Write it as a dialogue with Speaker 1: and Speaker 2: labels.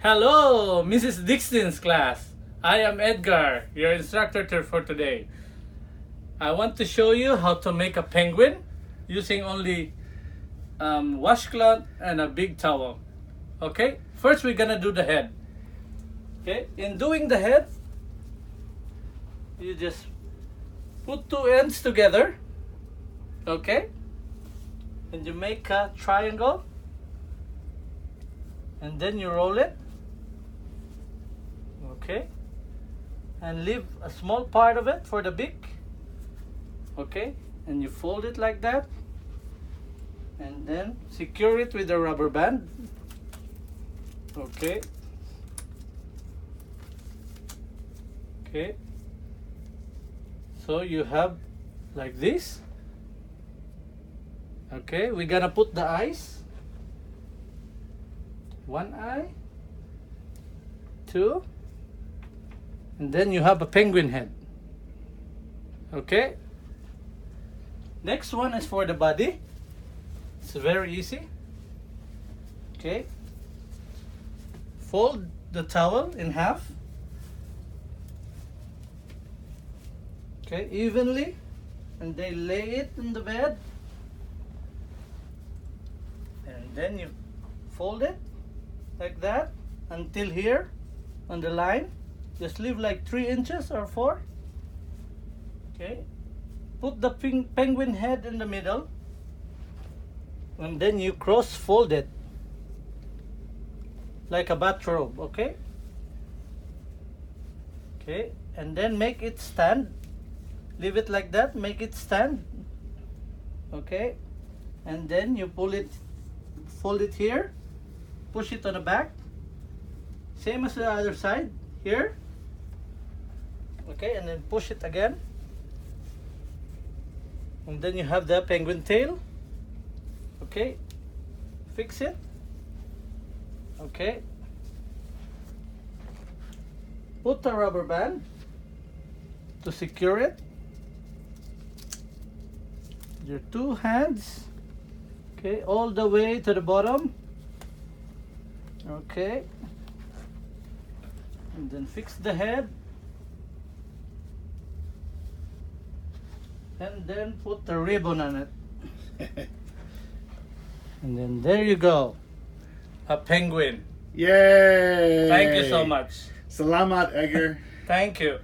Speaker 1: Hello, Mrs. Dickstein's class. I am Edgar, your instructor for today. I want to show you how to make a penguin using only washcloth and a big towel. Okay, first we're gonna do the head. Okay, in doing the head, you just put two ends together. Okay, and you make a triangle, and then you roll it. Okay, and leave a small part of it for the beak. Okay, and you fold it like that, and then secure it with a rubber band. Okay, okay, so you have like this. Okay, we're gonna put the eyes. One eye, two, and then you have a penguin head. Okay, next one is for the body. It's very easy. Okay, fold the towel in half. Okay, evenly, and they lay it in the bed, and then you fold it like that until here on the line. Just leave like 3 inches or 4. Okay, put the penguin head in the middle, and then you cross fold it like a bathrobe. Okay, okay, and then make it stand. Leave it like that, make it stand. Okay, and then you pull it, fold it here, push it on the back, same as the other side here. Okay, and then push it again, and then you have the penguin tail. Okay, fix it. Okay, put a rubber band to secure it. Your 2 hands, okay, all the way to the bottom. Okay, and then fix the head, and then put the ribbon on it. And then there you go, a penguin.
Speaker 2: Yay!
Speaker 1: Thank you so much.
Speaker 2: Salamat, Edgar.
Speaker 1: Thank you.